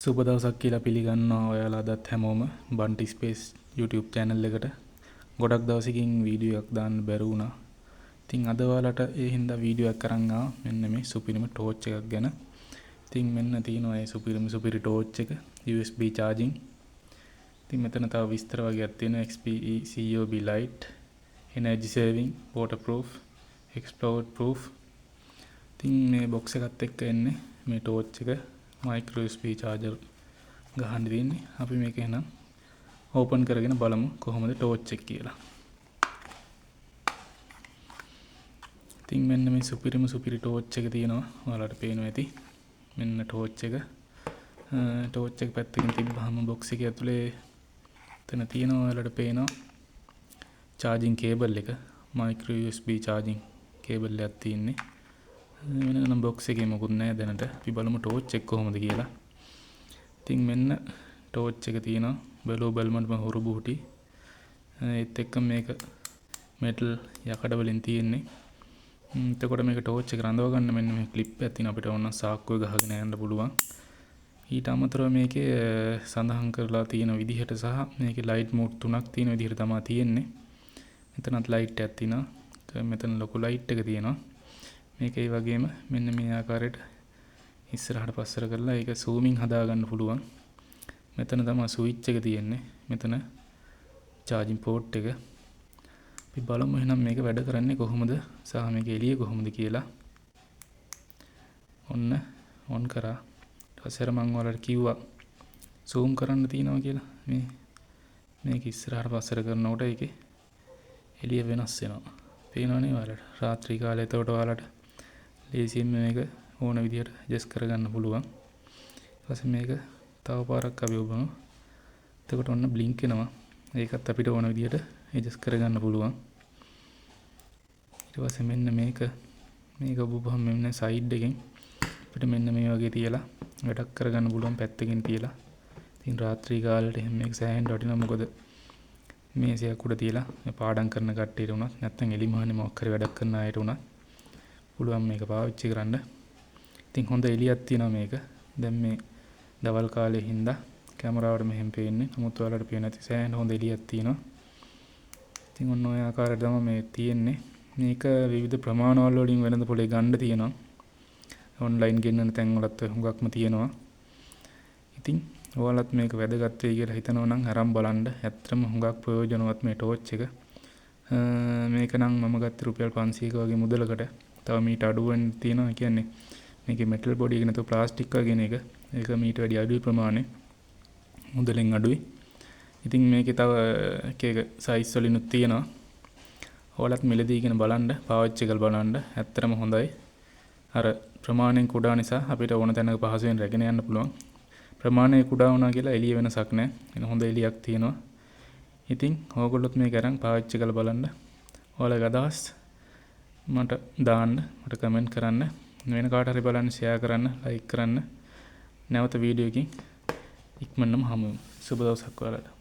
සුබ දවසක් කියලා පිළිගන්නවා ඔයාලා අදත් හැමෝම බන්ටි ස්පේස් YouTube channel එකට ගොඩක් දවසකින් වීඩියෝ එකක් දාන්න බැරි වුණා. ඉතින් අද ඔයාලට ඒ හින්දා වීඩියෝ එකක් අරන් ආවා මෙන්න මේ සුපිරිම ටෝච් එකක් ගැන. ඉතින් මෙන්න තියෙනවා මේ සුපිරි ටෝච් එක USB charging. ඉතින් මෙතන තව විස්තර වගේක් තියෙනවා XPE COB light, energy saving, waterproof, exploit proof. ඉතින් මේ box එකත් එක්ක එන්නේ මේ ටෝච් එක micro USB charger ගහන්න දෙන්නේ. අපි මේක එහෙනම් ඕපන් කරගෙන බලමු කොහොමද ටෝච් එක කියලා. ඉතින් මෙන්න මේ සුපිරි ටෝච් එක තියෙනවා. ඔයාලට පේනවා ඇති. මෙන්න ටෝච් එක. ටෝච් එක පැත්තකින් තිබ්බහම box එකේ ඇතුලේ එතන තියෙනවා ඔයාලට පේනවා charging cable එක. micro USB charging cable එකක් තියෙන්නේ. වෙන box එකේ මොකුත් නැහැ දැනට. අපි බලමු ටෝච් එක කොහොමද කියලා. ඉතින් මෙන්න ටෝච් එක තියෙනවා. බලමු හොරු බුටි. ඒත් එක්ක මේක මෙටල් යකඩ වලින් තියෙන්නේ. එතකොට මේක ටෝච් එක රඳව ගන්න මෙන්න මේ ක්ලිප් එකක් තියෙනවා. අපිට ඕන සාක්කුවේ ගහගෙන යන්න පුළුවන්. ඊට අමතරව මේකේ සඳහන් කරලා තියෙන විදිහට සහ මේකේ ලයිට් මෝඩ් තුනක් තියෙන විදිහට තමයි තියෙන්නේ. මෙතනත් ලයිට් එකක් තියෙනවා. මෙතන ලොකු ලයිට් එක තියෙනවා. මේක ඒ වගේම මෙන්න මේ ආකාරයට ඉස්සරහට පස්සට කරලා ඒක zooming හදා ගන්න පුළුවන්. මෙතන තමයි ස්විච් එක තියෙන්නේ. මෙතන charging port එක. අපි බලමු එහෙනම් මේක වැඩ කරන්නේ කොහොමද සහ මේක එළිය කොහොමද කියලා. ඔන්න on කරා. ඊට පස්සේ මම ඔයාලට කිව්වා zoom කරන්න තියෙනවා කියලා. මේක ඉස්සරහට පස්සට කරනකොට ඒකේ එළිය වෙනස් වෙනවා. පේනවනේ ඔයාලට. රාත්‍රී කාලේ එතකොට ඔයාලට ලේසියෙන් මේක ඕන විදිහට ඇඩ්ජස්ට් කරගන්න පුළුවන්. ඊට පස්සේ මේක තව පාරක් අපි ඔබමු. එතකොට ඔන්න බ්ලින්ක් එනවා. ඒකත් අපිට ඕන විදිහට ඇඩ්ජස්ට් කරගන්න පුළුවන්. ඊට පස්සේ මෙන්න මේක ඔබපුවම මෙන්න සයිඩ් එකෙන් අපිට මෙන්න මේ වගේ තියලා වැඩක් කරගන්න පුළුවන් පැත්තකින් තියලා. ඉතින් රාත්‍රී කාලේට එහෙම මේක සෑහෙන්න වටිනවා. මොකද මේසයක් උඩ තියලා මේ පාඩම් කරන කට්ටියට උනත් නැත්නම් එලිමහනේ මොකක් හරි වැඩක් කරන අයට උනත් පුළුවන් මේක පාවිච්චි කරන්න. ඉතින් හොඳ එළියක් තියෙනවා මේක. දැන් මේ දවල් කාලේ හින්දා කැමරාවට මෙහෙම පේන්නේ. නමුත් ඔයාලට පේන්නේ නැති සෑහෙන හොඳ එළියක් තියෙනවා. ඉතින් ඔන්න ඔය ආකාරයට තමයි මේ තියෙන්නේ. මේක විවිධ ප්‍රමාණවල වලින් වෙනද පොලේ ගන්න තියෙනවා. ඔන්ලයින් ගෙන්නන තැන් වලත් හුඟක්ම තියෙනවා. ඉතින් ඔයාලත් මේක වැදගත් වෙයි කියලා හිතනවා නම් අරන් බලන්න. ඇත්තටම හුඟක් ප්‍රයෝජනවත් මේ ටෝච් එක. මේක නම් මම ගත්තේ රුපියල් 500ක වගේ මුදලකට. තව මීට අඩුවෙන් තියෙනවා. කියන්නේ මේකේ මෙටල් බොඩි එක නැතුව ප්ලාස්ටික් වගේ එක. ඒක මීට වැඩි අඩුයි ප්‍රමාණය. මුදලෙන් අඩුයි. ඉතින් මේකේ තව එක සයිස් වලිනුත් තියෙනවා. ඔයාලත් මිලදීගෙන බලන්න, පාවිච්චි කරලා බලන්න. ඇත්තටම හොඳයි. අර ප්‍රමාණයෙන් කුඩා නිසා අපිට ඕන තැනක පහසුවෙන් රැගෙන යන්න පුළුවන්. ප්‍රමාණය කුඩා වුණා කියලා එළිය වෙනසක් නැහැ. එන හොඳ එළියක් තියෙනවා. ඉතින් ඕගොල්ලොත් මේක අරන් පාවිච්චි කරලා බලන්න. ඔයාලගේ අදහස් මට දාන්න, මට කමෙන්ට් කරන්න. වෙන කාට හරි බලන්න ෂෙයා කරන්න, ලයික් කරන්න. නැවත වීඩියෝ එකකින් ඉක්මනටම හමු වෙමු. සුබ දවසක් ඔයාලට.